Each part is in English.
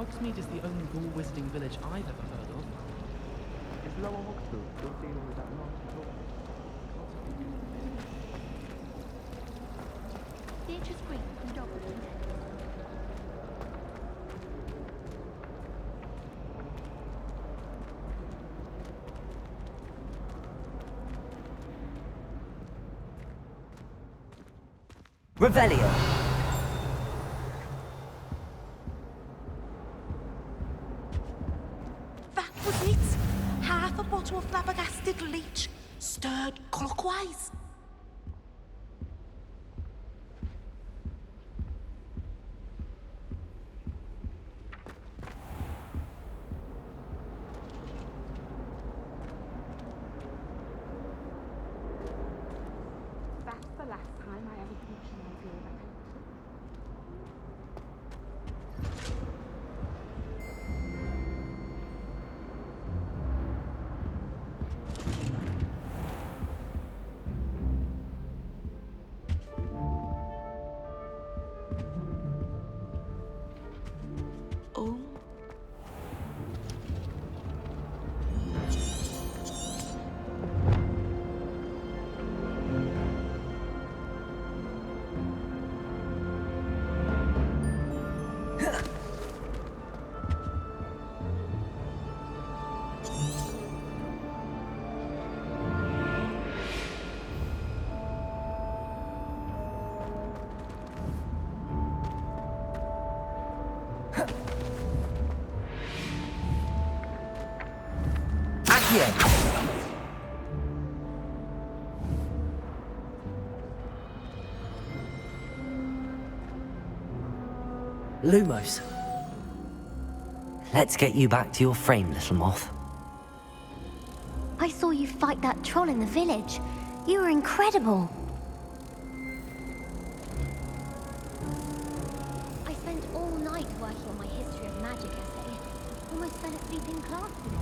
Hogsmeade is the only ghoul wizarding village I've ever heard of. Is Lower Hogsfield still dealing with that nasty talk? Beatrice Green from Dublin. Revelio. That was it. Half a bottle of flabbergasted leech, stirred clockwise. That's the last time I ever touched an idea of it. Oh. Lumos. Let's get you back to your frame, little moth. I saw you fight that troll in the village. You were incredible. I spent all night working on my history of magic essay. Almost fell asleep in class today.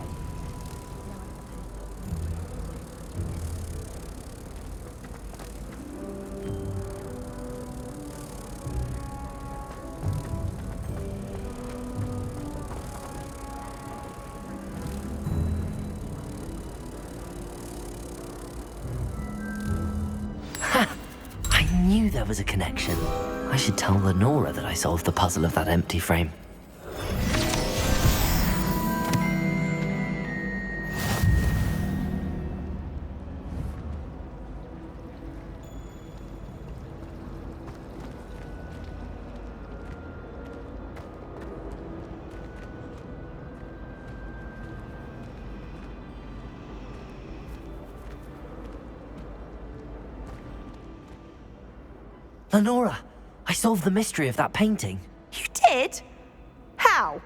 I knew there was a connection. I should tell Lenora that I solved the puzzle of that empty frame. Lenora, I solved the mystery of that painting. You did? How?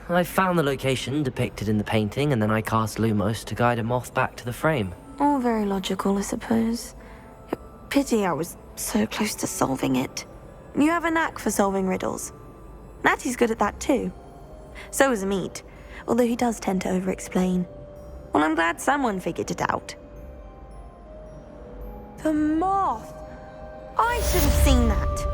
I found the location depicted in the painting, and then I cast Lumos to guide a moth back to the frame. All very logical, I suppose. Pity I was so close to solving it. You have a knack for solving riddles. Natty's good at that too. So is Meat, although he does tend to over-explain. Well, I'm glad someone figured it out. The moth! I should have seen that.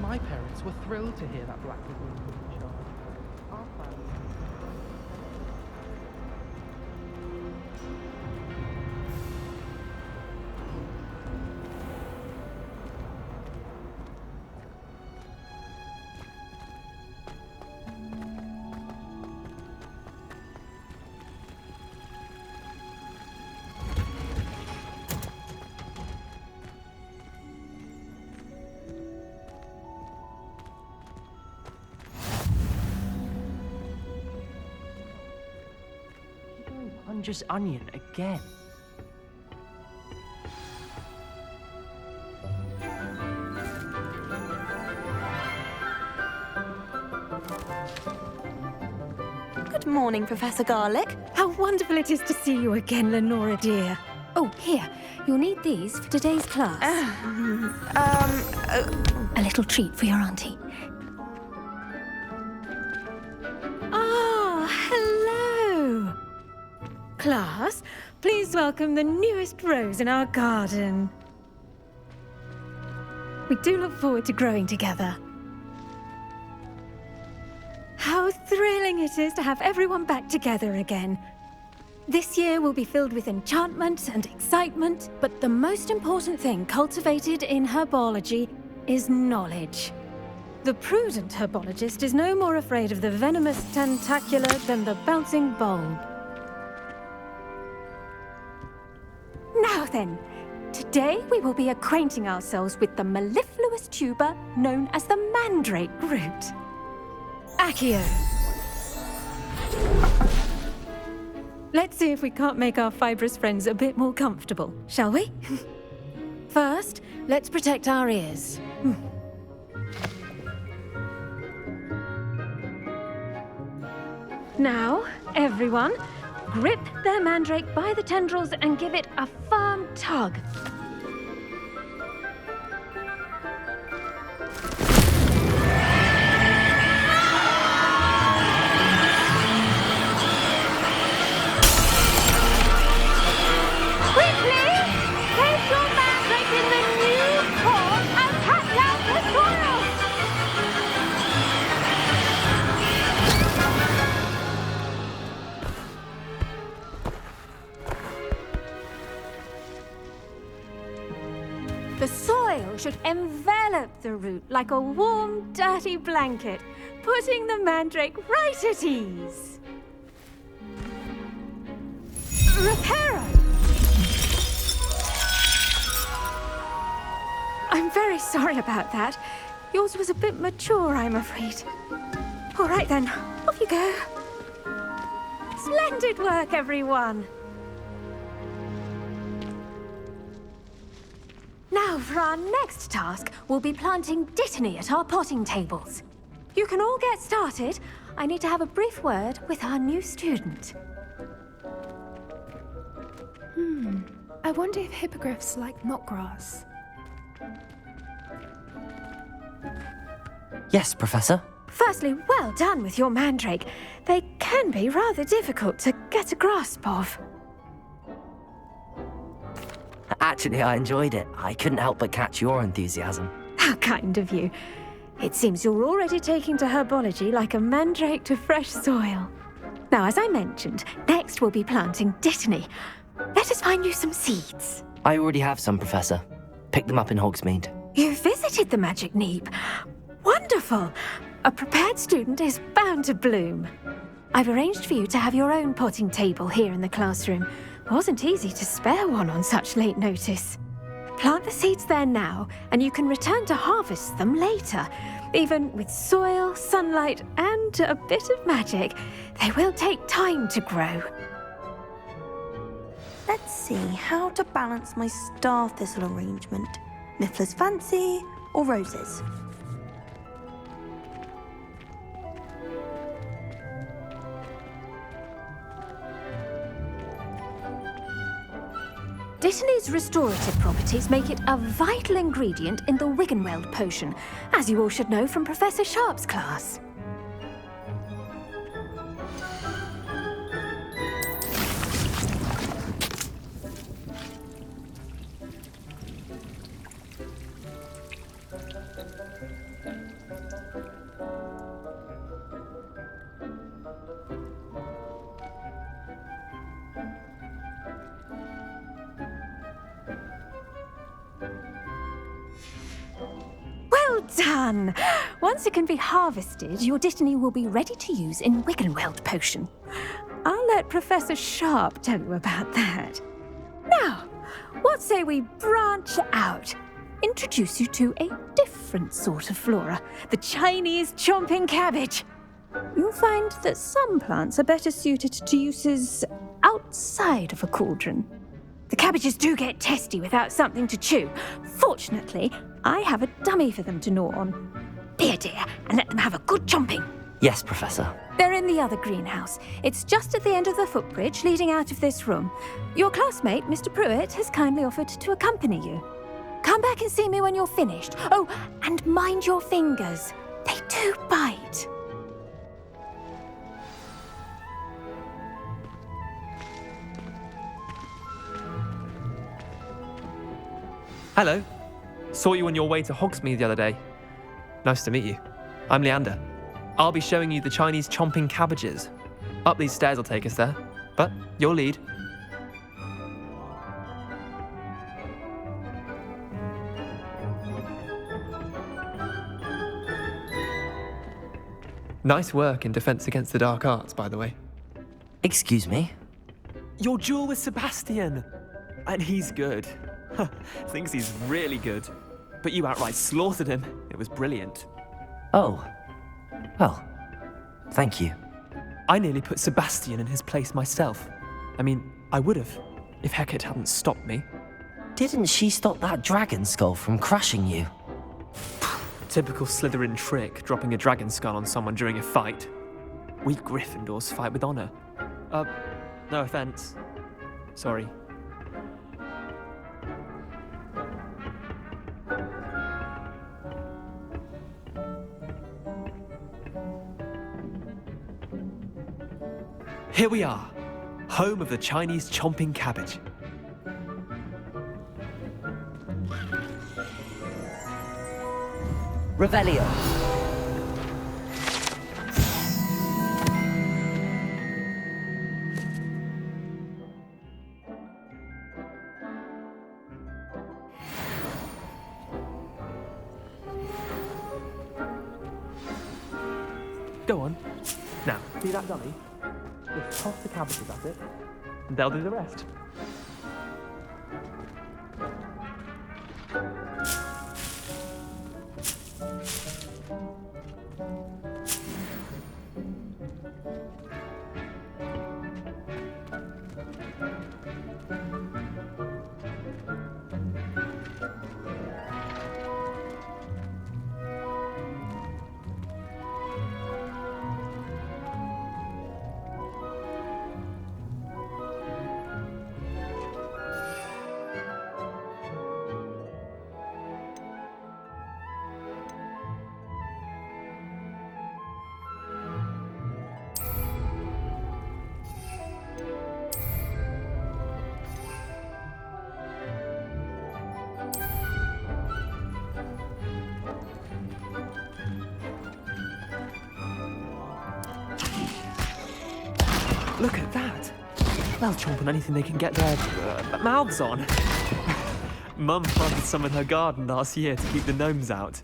My parents were thrilled to hear that Black Widow was in charge. Our plan dangerous onion again. Good morning, Professor Garlic. How wonderful it is to see you again, Lenora dear. Oh, here. You'll need these for today's class. A little treat for your auntie. Ah, hello. Class, please welcome the newest rose in our garden. We do look forward to growing together. How thrilling it is to have everyone back together again. This year will be filled with enchantment and excitement, but the most important thing cultivated in herbology is knowledge. The prudent herbologist is no more afraid of the venomous tentacular than the bouncing bulb. Now then, today we will be acquainting ourselves with the mellifluous tuber known as the mandrake root. Accio. Let's see if we can't make our fibrous friends a bit more comfortable, shall we? First, let's protect our ears. Now, everyone, grip their mandrake by the tendrils and give it a firm tug. The soil should envelop the root like a warm, dirty blanket, putting the mandrake right at ease. Reparo! I'm very sorry about that. Yours was a bit mature, I'm afraid. All right then, off you go. Splendid work, everyone! Now, for our next task, we'll be planting dittany at our potting tables. You can all get started. I need to have a brief word with our new student. I wonder if hippogriffs like knotgrass. Yes, Professor. Firstly, well done with your mandrake. They can be rather difficult to get a grasp of. Actually, I enjoyed it. I couldn't help but catch your enthusiasm. How kind of you. It seems you're already taking to herbology like a mandrake to fresh soil. Now, as I mentioned, next we'll be planting dittany. Let us find you some seeds. I already have some, Professor. Picked them up in Hogsmeade. You visited the Magic Neep. Wonderful! A prepared student is bound to bloom. I've arranged for you to have your own potting table here in the classroom. Wasn't easy to spare one on such late notice. Plant the seeds there now, and you can return to harvest them later. Even with soil, sunlight, and a bit of magic, they will take time to grow. Let's see how to balance my star thistle arrangement. Miffler's Fancy or roses? Dittany's restorative properties make it a vital ingredient in the Wiggenweld potion, as you all should know from Professor Sharp's class. Well done! Once it can be harvested, your dittany will be ready to use in Wiggenweld potion. I'll let Professor Sharp tell you about that. Now, what say we branch out? Introduce you to a different sort of flora, the Chinese chomping cabbage. you'll find that some plants are better suited to uses outside of a cauldron. The cabbages do get testy without something to chew. Fortunately, I have a dummy for them to gnaw on. Be a dear and let them have a good chomping. Yes, Professor. They're in the other greenhouse. It's just at the end of the footbridge leading out of this room. Your classmate, Mr. Pruitt, has kindly offered to accompany you. Come back and see me when you're finished. Oh, and mind your fingers. They do bite. Hello. Saw you on your way to Hogsmeade the other day. Nice to meet you. I'm Leander. I'll be showing you the Chinese chomping cabbages. Up these stairs will take us there, but your lead. Nice work in Defense Against the Dark Arts, by the way. Excuse me? Your duel with Sebastian! And he's good. Thinks he's really good. But you outright slaughtered him. It was brilliant. Oh. Well, thank you. I nearly put Sebastian in his place myself. I mean, I would have, if Hecate hadn't stopped me. Didn't she stop that dragon skull from crushing you? Typical Slytherin trick, dropping a dragon skull on someone during a fight. We Gryffindors fight with honor. No offense. Sorry. Here we are, home of the Chinese chomping cabbage. Revelio. Go on. Now, see that dummy? Just toss the cabbages at it, and they'll do the rest. Look at that. They'll chomp on anything they can get their mouths on. Mum planted some in her garden last year to keep the gnomes out.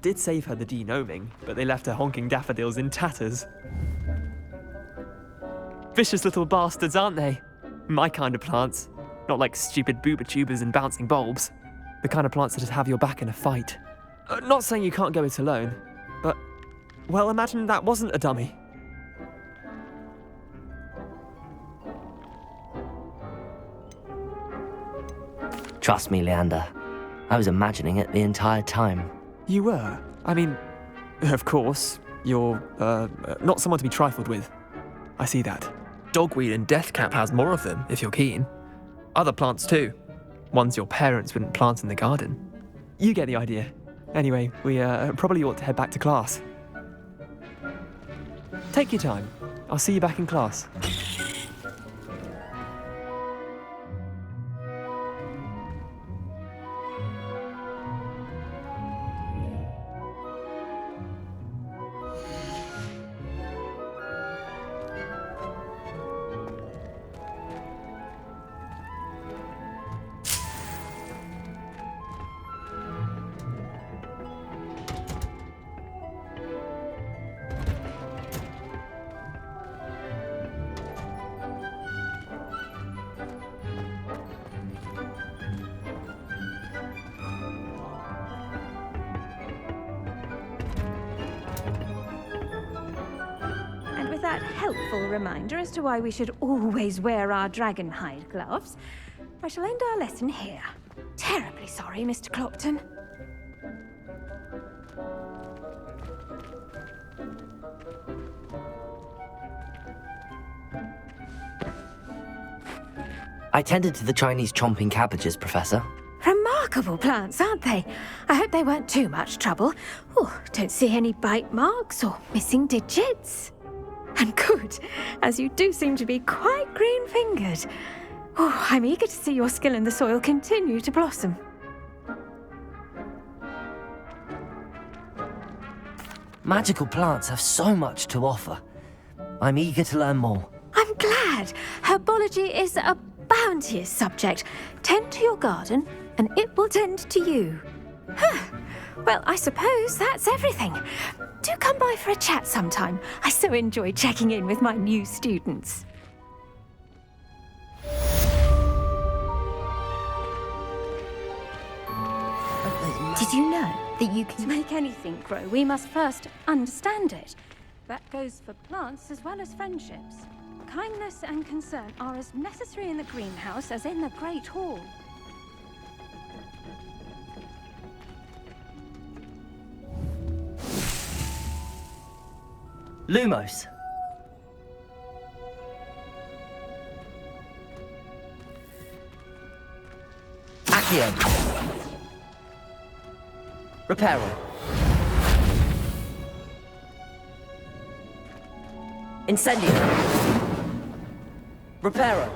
Did save her the de-gnoming, but they left her honking daffodils in tatters. Vicious little bastards, aren't they? My kind of plants. Not like stupid booba tubers and bouncing bulbs. The kind of plants that just have your back in a fight. Not saying you can't go it alone, but, well, imagine that wasn't a dummy. Trust me, Leander. I was imagining it the entire time. You were? I mean, of course, you're, not someone to be trifled with. I see that. Dogweed and deathcap has more of them, if you're keen. Other plants too. Ones your parents wouldn't plant in the garden. You get the idea. Anyway, we probably ought to head back to class. Take your time. I'll see you back in class. helpful reminder as to why we should always wear our dragon hide gloves, I shall end our lesson here. Terribly sorry, Mr. Clopton. I tended to the Chinese chomping cabbages, Professor. Remarkable plants, aren't they? I hope they weren't too much trouble. Oh, don't see any bite marks or missing digits. And good, as you do seem to be quite green-fingered. Oh, I'm eager to see your skill in the soil continue to blossom. Magical plants have so much to offer. I'm eager to learn more. I'm glad. Herbology is a bounteous subject. Tend to your garden, and it will tend to you. Well, I suppose that's everything. Do come by for a chat sometime. I so enjoy checking in with my new students. Did you know that you can make anything grow? We must first understand it. That goes for plants as well as friendships. Kindness and concern are as necessary in the greenhouse as in the Great Hall. Lumos. Accio. Reparo. Incendio. Reparo.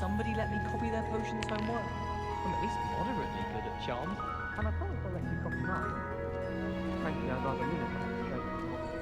Somebody let me copy their potions homework. I'm at least moderately good at charms. And I promise I'll let you copy mine. Frankly, I'd rather limit my strength to hobby.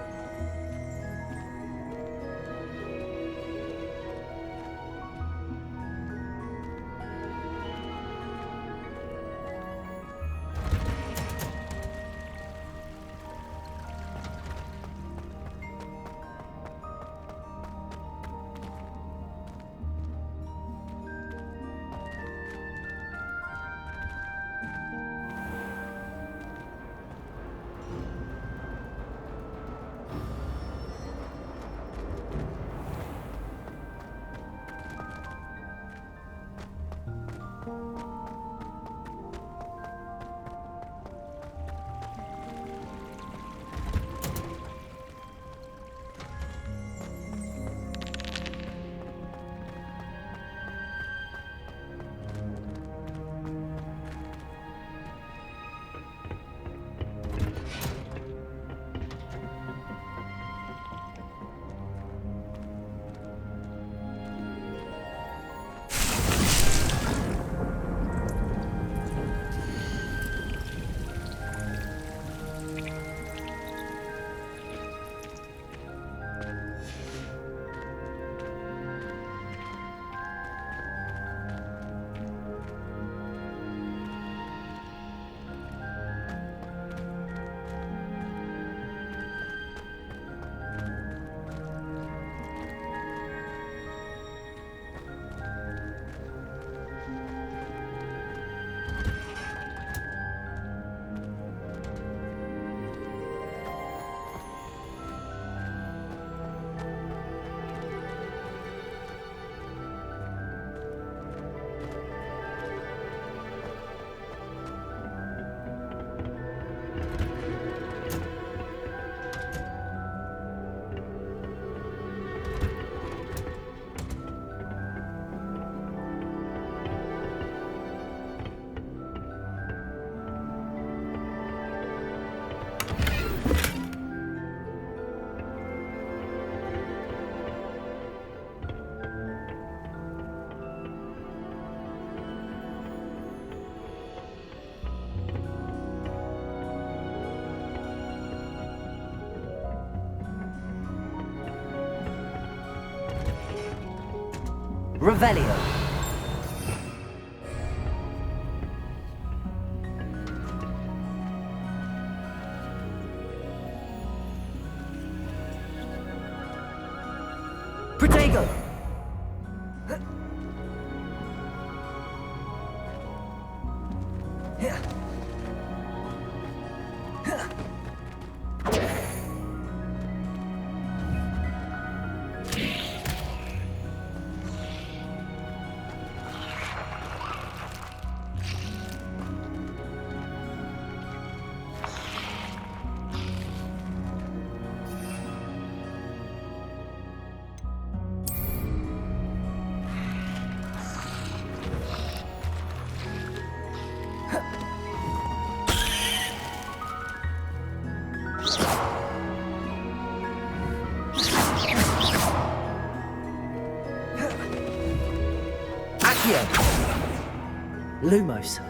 Revelio. Protego. Lumos.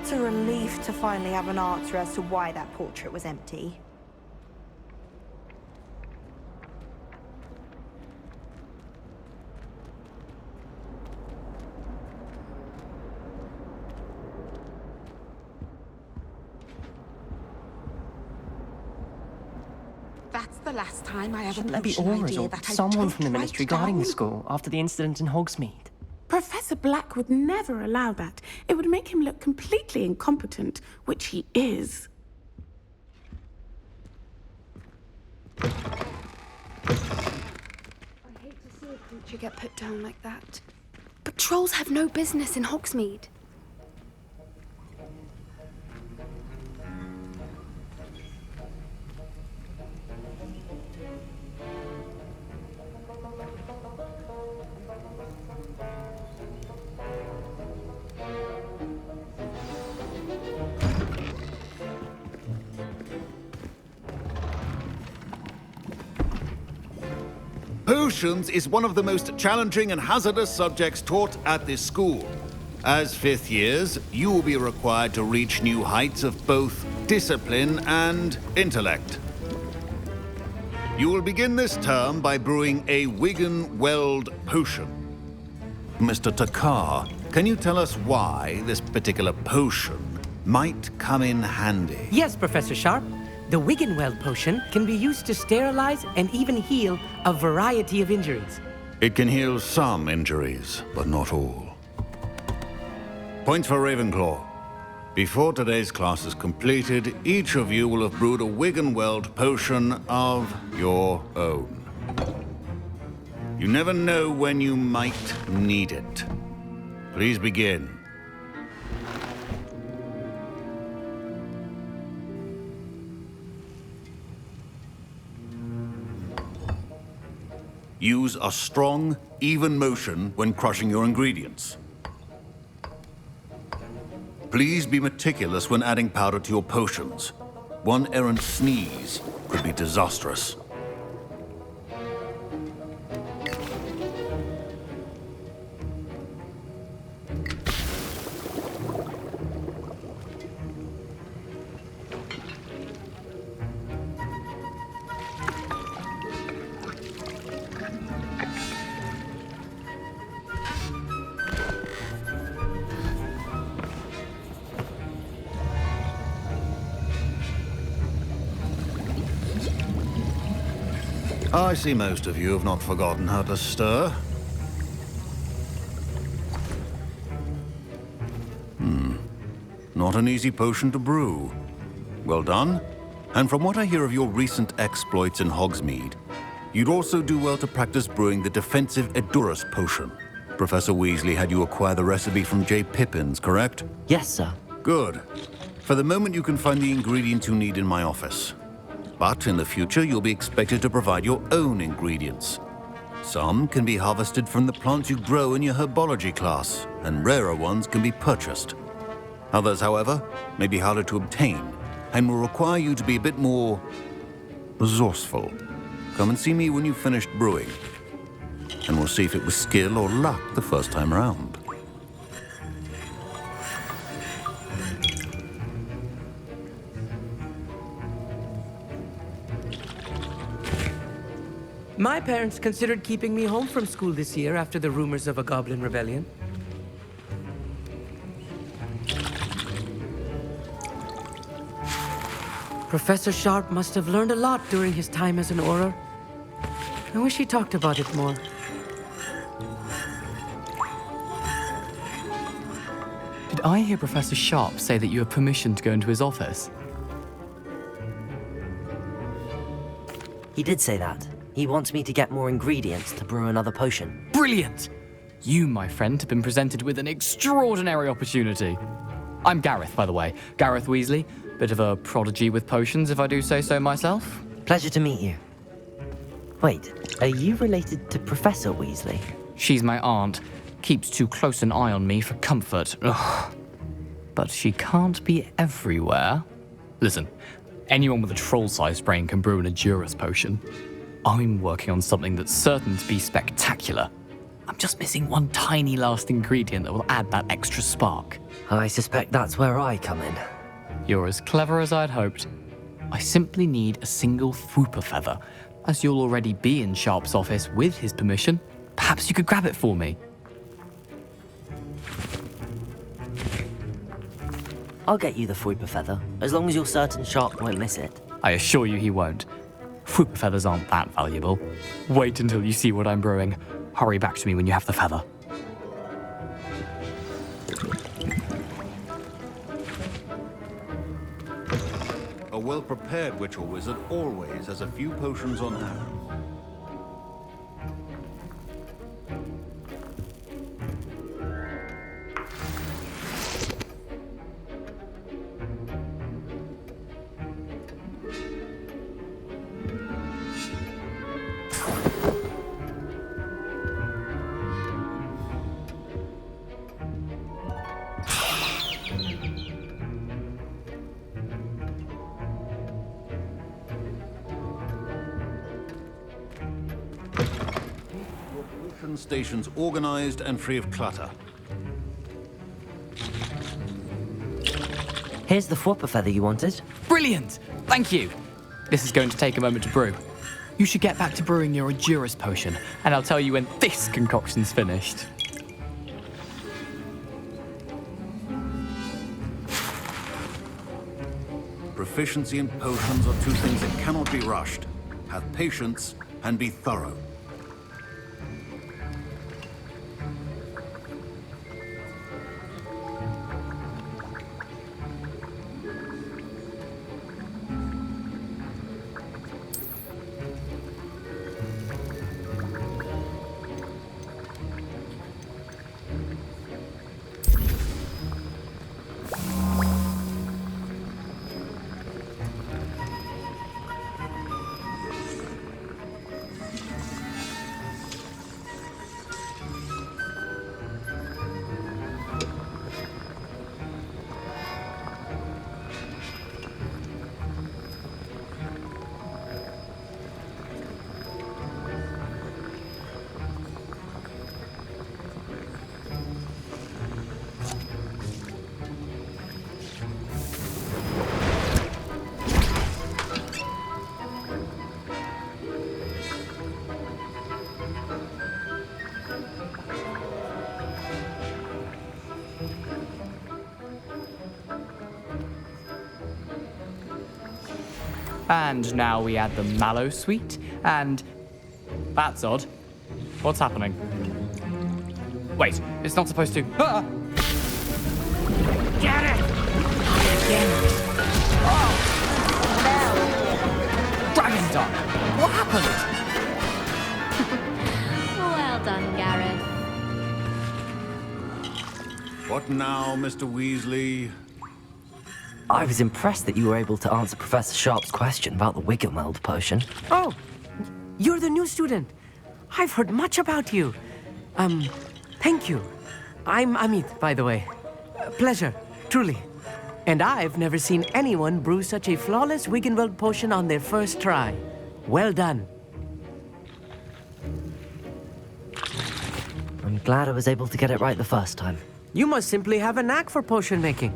It's a relief to finally have an answer as to why that portrait was empty. That's the last time I ever Shouldn't there be pushed an auras idea or that I someone don't from the write Ministry guarding the down. school after the incident in Hogsmeade? Professor Black would never allow that. It would make him look completely incompetent, which he is. I hate to see a creature get put down like that. But trolls have no business in Hogsmeade. Potions is one of the most challenging and hazardous subjects taught at this school. As fifth years, you will be required to reach new heights of both discipline and intellect. You will begin this term by brewing a Wigan-Weld potion. Mr. Takar, can you tell us why this particular potion might come in handy? Yes, Professor Sharp. The Wigan-Weld potion can be used to sterilize and even heal a variety of injuries. It can heal some injuries, but not all. Points for Ravenclaw. Before today's class is completed, each of you will have brewed a Wigan-Weld potion of your own. You never know when you might need it. Please begin. Use a strong, even motion when crushing your ingredients. Please be meticulous when adding powder to your potions. One errant sneeze could be disastrous. I see most of you have not forgotten how to stir. not an easy potion to brew. Well done. And from what I hear of your recent exploits in Hogsmeade, you'd also do well to practice brewing the defensive Edurus potion. Professor Weasley had you acquire the recipe from J. Pippins, correct? Yes, sir. Good. For the moment, you can find the ingredients you need in my office. But in the future, you'll be expected to provide your own ingredients. Some can be harvested from the plants you grow in your herbology class, and rarer ones can be purchased. Others, however, may be harder to obtain, and will require you to be a bit more resourceful. Come and see me when you've finished brewing, and we'll see if it was skill or luck the first time around. My parents considered keeping me home from school this year after the rumors of a goblin rebellion. Professor Sharp must have learned a lot during his time as an Auror. I wish he talked about it more. Did I hear Professor Sharp say that you have permission to go into his office? He did say that. He wants me to get more ingredients to brew another potion. Brilliant! You, my friend, have been presented with an extraordinary opportunity. I'm Gareth, by the way. Gareth Weasley. Bit of a prodigy with potions, if I do say so myself. Pleasure to meet you. Wait, are you related to Professor Weasley? She's my aunt. Keeps too close an eye on me for comfort. Ugh. But she can't be everywhere. Listen, anyone with a troll-sized brain can brew an Edurus potion. I'm working on something that's certain to be spectacular. I'm just missing one tiny last ingredient that will add that extra spark. I suspect that's where I come in. You're as clever as I'd hoped. I simply need a single Fwooper feather. As you'll already be in Sharp's office with his permission, perhaps you could grab it for me. I'll get you the Fwooper feather, as long as you're certain Sharp won't miss it. I assure you he won't. Fwooper feathers aren't that valuable. Wait until you see what I'm brewing. Hurry back to me when you have the feather. A well-prepared witch or wizard always has a few potions on hand. Stations organized and free of clutter. Here's the Fwooper feather you wanted. Brilliant! Thank you! This is going to take a moment to brew. You should get back to brewing your Edurus potion, and I'll tell you when this concoction's finished. Proficiency in potions are two things that cannot be rushed. Have patience and be thorough. And now we add the mallow sweet, and... That's odd. What's happening? Wait, it's not supposed to... Ah! Get it! again. Dragon's Dark! What happened? Well done, Gareth. What now, Mr. Weasley? I was impressed that you were able to answer Professor Sharp's question about the Wiggenweld potion. Oh, you're the new student. I've heard much about you. Thank you. I'm Amit, by the way. Pleasure, truly. And I've never seen anyone brew such a flawless Wiggenweld potion on their first try. Well done. I'm glad I was able to get it right the first time. You must simply have a knack for potion making.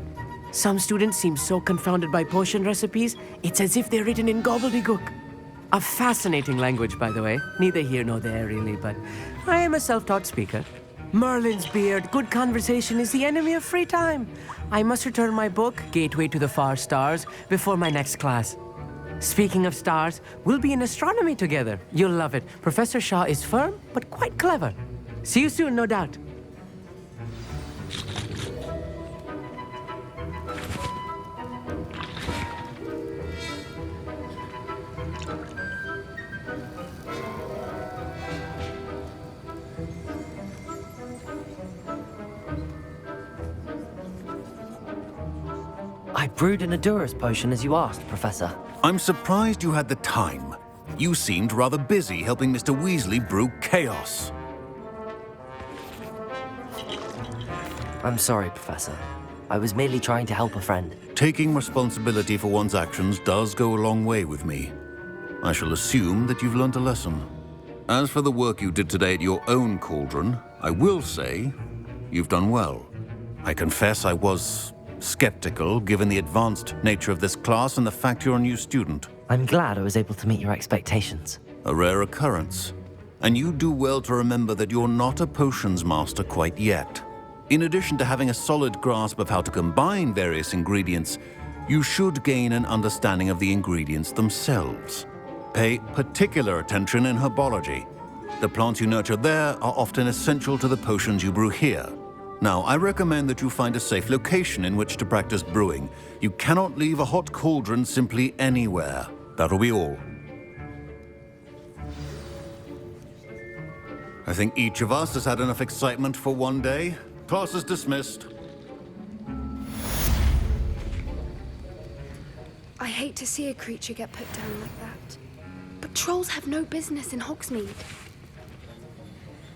Some students seem so confounded by potion recipes, it's as if they're written in gobbledygook. A fascinating language, by the way. Neither here nor there, really, but I am a self-taught speaker. Merlin's beard, good conversation is the enemy of free time. I must return my book, Gateway to the Far Stars, before my next class. Speaking of stars, we'll be in astronomy together. You'll love it. Professor Shaw is firm, but quite clever. See you soon, no doubt. I brewed an Adurus potion as you asked, Professor. I'm surprised you had the time. You seemed rather busy helping Mr. Weasley brew chaos. I'm sorry, Professor. I was merely trying to help a friend. Taking responsibility for one's actions does go a long way with me. I shall assume that you've learnt a lesson. As for the work you did today at your own cauldron, I will say you've done well. I confess I was skeptical, given the advanced nature of this class and the fact you're a new student. I'm glad I was able to meet your expectations. A rare occurrence. And you do well to remember that you're not a potions master quite yet. In addition to having a solid grasp of how to combine various ingredients, you should gain an understanding of the ingredients themselves. Pay particular attention in herbology. The plants you nurture there are often essential to the potions you brew here. Now, I recommend that you find a safe location in which to practice brewing. You cannot leave a hot cauldron simply anywhere. That'll be all. I think each of us has had enough excitement for one day. Class is dismissed. I hate to see a creature get put down like that. But trolls have no business in Hogsmeade.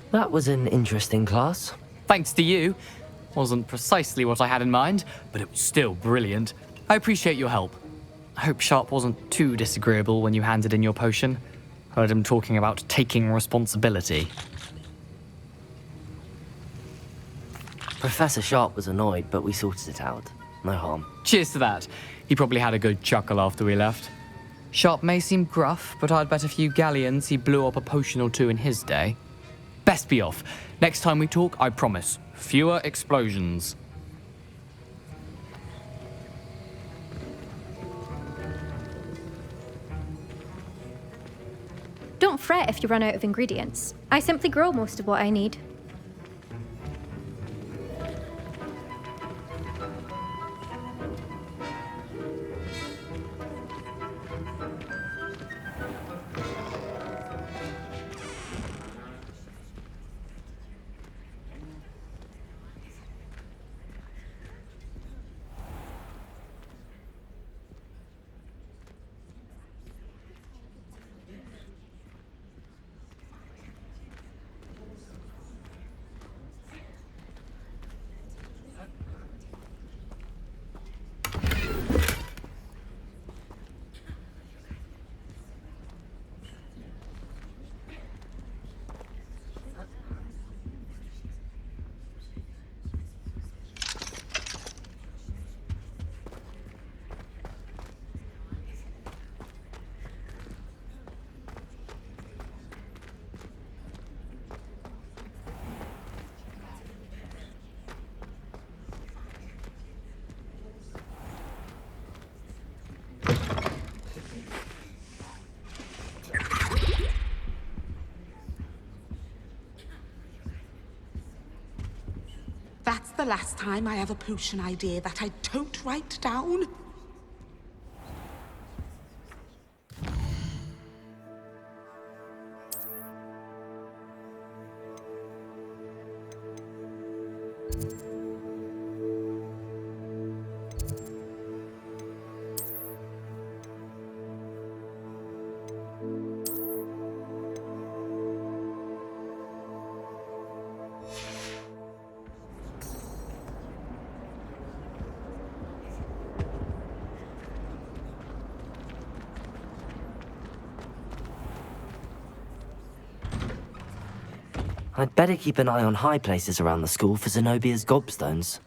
That was an interesting class. Thanks to you. Wasn't precisely what I had in mind, but it was still brilliant. I appreciate your help. I hope Sharp wasn't too disagreeable when you handed in your potion. Heard him talking about taking responsibility. Professor Sharp was annoyed, but we sorted it out. No harm. Cheers to that. He probably had a good chuckle after we left. Sharp may seem gruff, but I'd bet a few galleons he blew up a potion or two in his day. Best be off. Next time we talk, I promise, fewer explosions. Don't fret if you run out of ingredients. I simply grow most of what I need. the last time I have a potion idea that I don't write down. I'd better keep an eye on high places around the school for Zenobia's gobstones.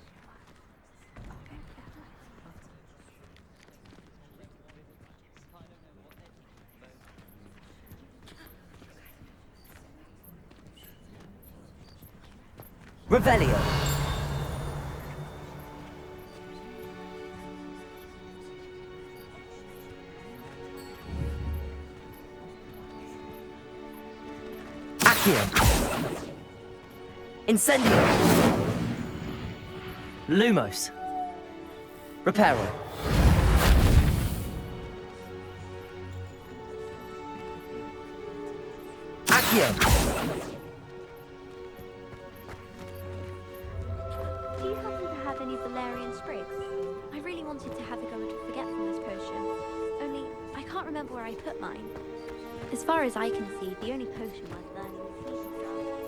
Revelio! Accio! Incendio! Lumos! Reparo! Accio! Do you happen to have any Valerian sprigs? I really wanted to have a go at a forgetfulness potion. Only, I can't remember where I put mine. As far as I can see, the only potion worth learning is sleeping spells.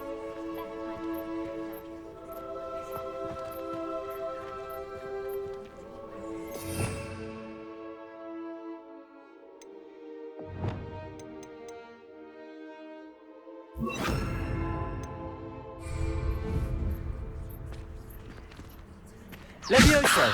Levioso!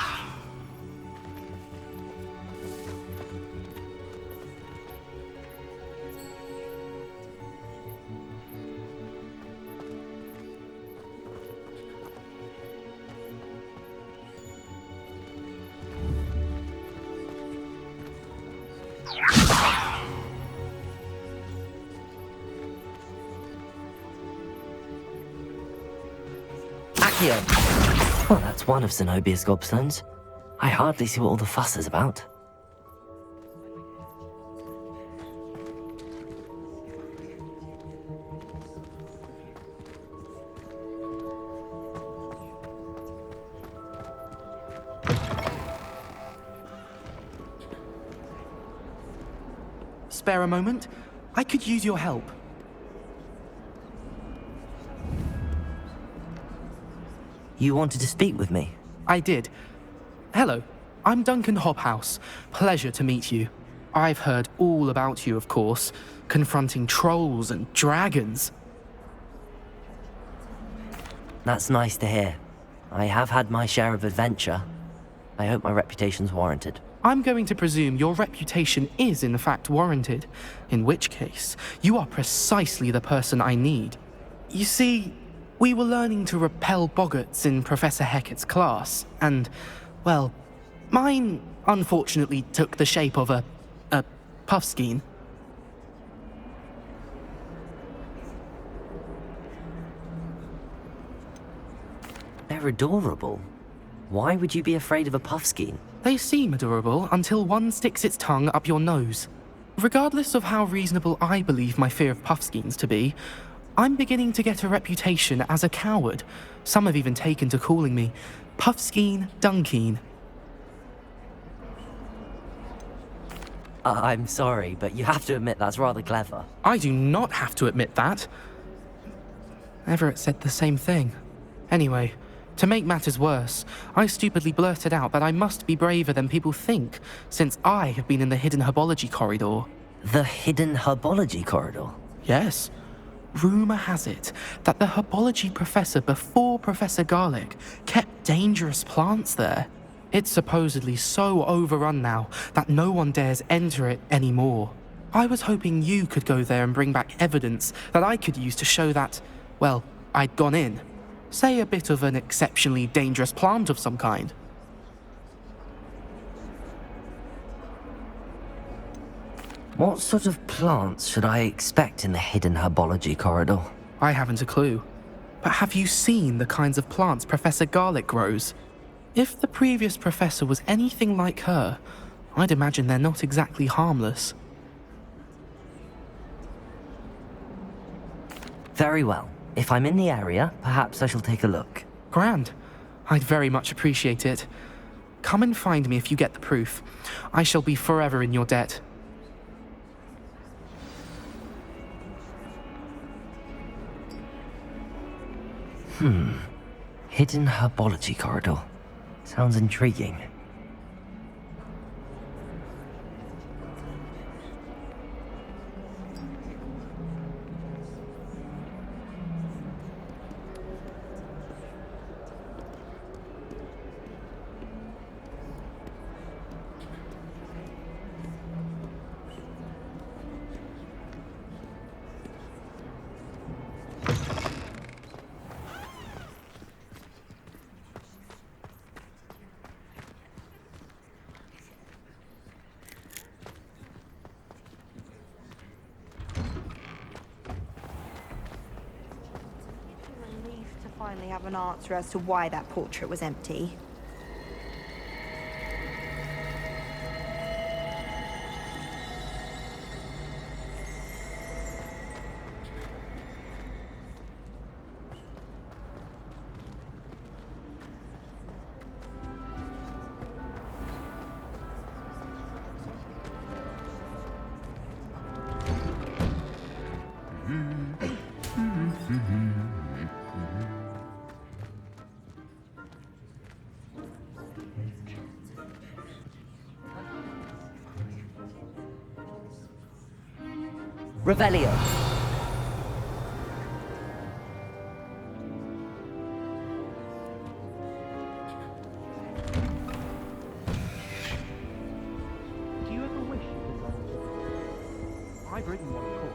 Accio! Well, that's one of Zenobia's gobstones. I hardly see what all the fuss is about. Spare a moment? I could use your help. You wanted to speak with me? I did. Hello, I'm Duncan Hobhouse. Pleasure to meet you. I've heard all about you, of course, confronting trolls and dragons. That's nice to hear. I have had my share of adventure. I hope my reputation's warranted. I'm going to presume your reputation is in fact warranted, in which case, you are precisely the person I need. You see, we were learning to repel boggarts in Professor Hecat's class, and, well, mine unfortunately took the shape of a puffskein. They're adorable. Why would you be afraid of a puffskein? They seem adorable until one sticks its tongue up your nose. Regardless of how reasonable I believe my fear of puffskeins to be, I'm beginning to get a reputation as a coward. Some have even taken to calling me Puffskein Dunkeen. I'm sorry, but you have to admit that's rather clever. I do not have to admit that. Everett said the same thing. Anyway, to make matters worse, I stupidly blurted out that I must be braver than people think, since I have been in the hidden herbology corridor. The hidden herbology corridor? Yes. Rumour has it that the herbology professor before Professor Garlic kept dangerous plants there. It's supposedly so overrun now that no one dares enter it anymore. I was hoping you could go there and bring back evidence that I could use to show that, well, I'd gone in. Say a bit of an exceptionally dangerous plant of some kind. What sort of plants should I expect in the hidden herbology corridor? I haven't a clue. But have you seen the kinds of plants Professor Garlick grows? If the previous professor was anything like her, I'd imagine they're not exactly harmless. Very well. If I'm in the area, perhaps I shall take a look. Grand. I'd very much appreciate it. Come and find me if you get the proof. I shall be forever in your debt. Hidden herbology corridor. Sounds intriguing. Relieved to finally have an answer as to why that portrait was empty. Revelio. Do you ever wish you could learn? I've written one, of course.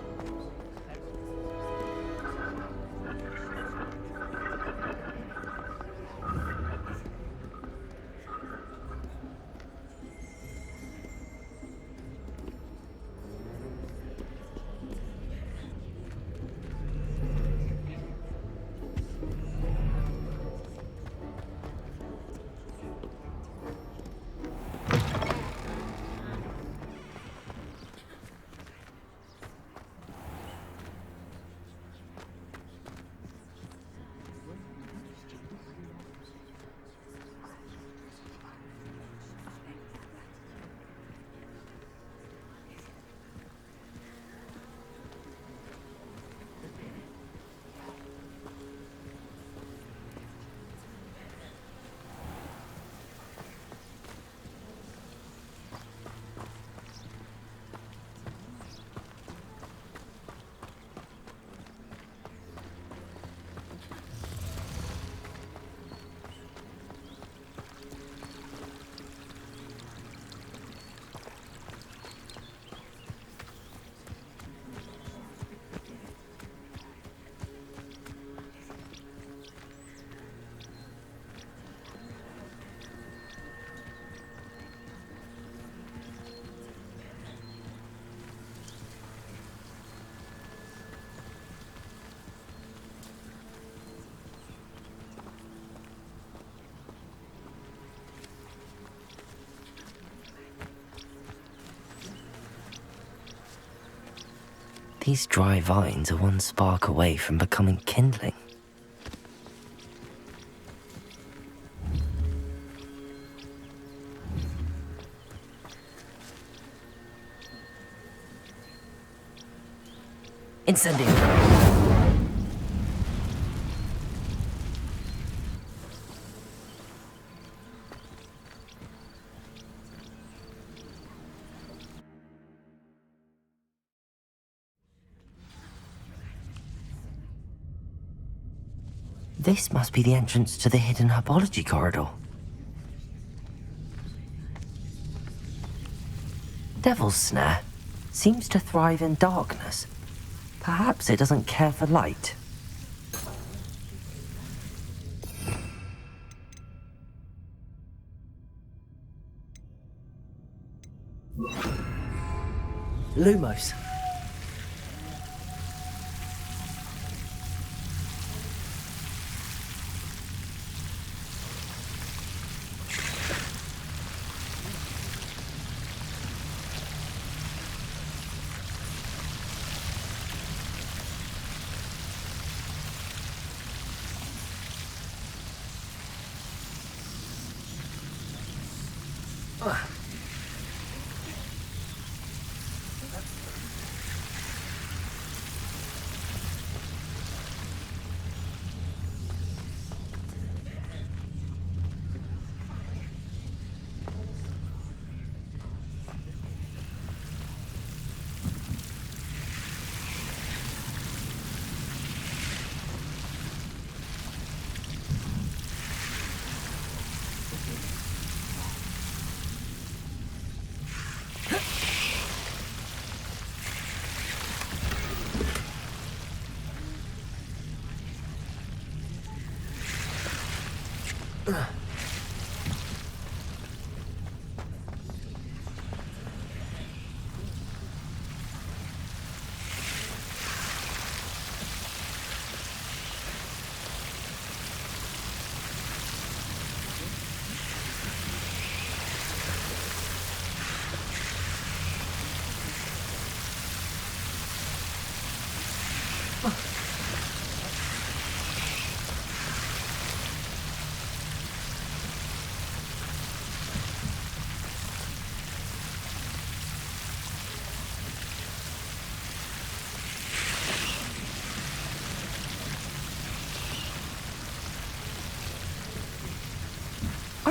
These dry vines are one spark away from becoming kindling. Incendio. This must be the entrance to the hidden herbology corridor. Devil's Snare seems to thrive in darkness. Perhaps it doesn't care for light. Lumos.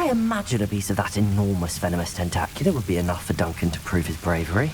I imagine a piece of that enormous venomous tentacular would be enough for Duncan to prove his bravery.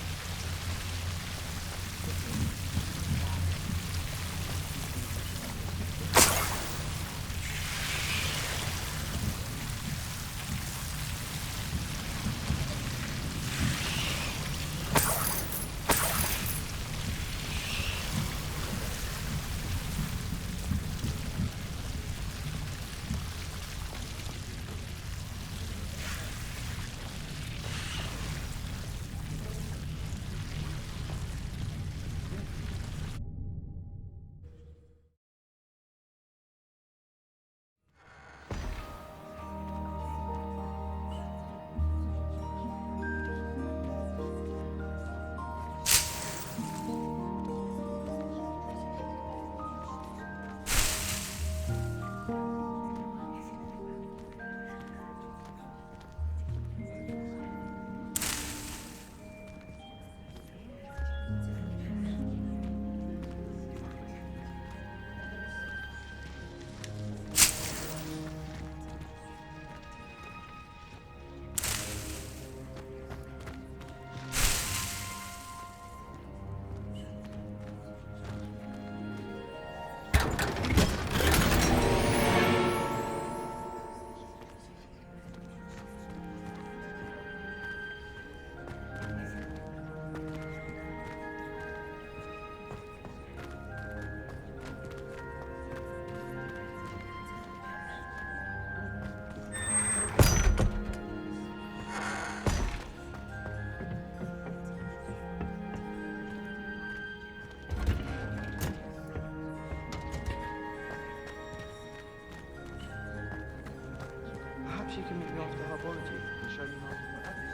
Perhaps you can meet me after herbology and show me how to put everything.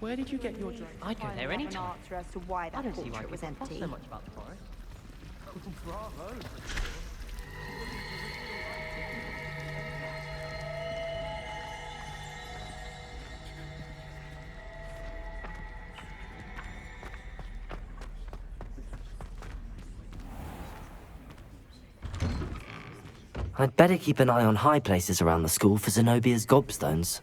Where did you get your drink? I'd go there An anytime. answer as to why I that don't see why portrait was people fuss empty. so much about the forest. Bravo! I'd better keep an eye on high places around the school for Zenobia's gobstones.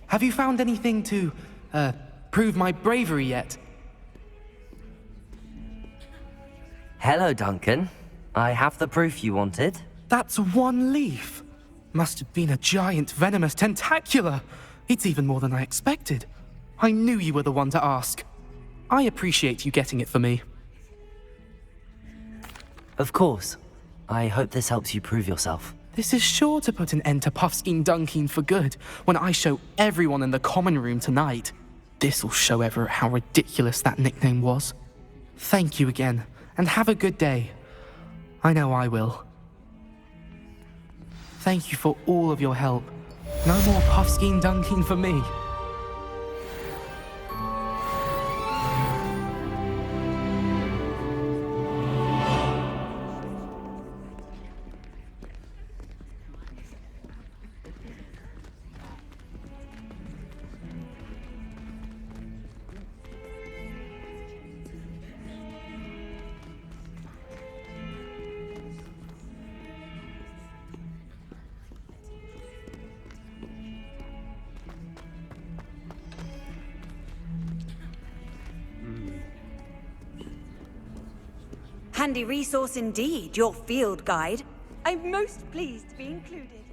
Have you found anything to, prove my bravery yet? Hello, Duncan. I have the proof you wanted. That's one leaf. Must have been a giant venomous tentacula. It's even more than I expected. I knew you were the one to ask. I appreciate you getting it for me. Of course. I hope this helps you prove yourself. This is sure to put an end to Puffskein Dunkeen for good when I show everyone in the common room tonight. This'll show Everett how ridiculous that nickname was. Thank you again, and have a good day. I know I will. Thank you for all of your help. No more Puffskein Dunkeen for me. Handy resource indeed, your field guide. I'm most pleased to be included.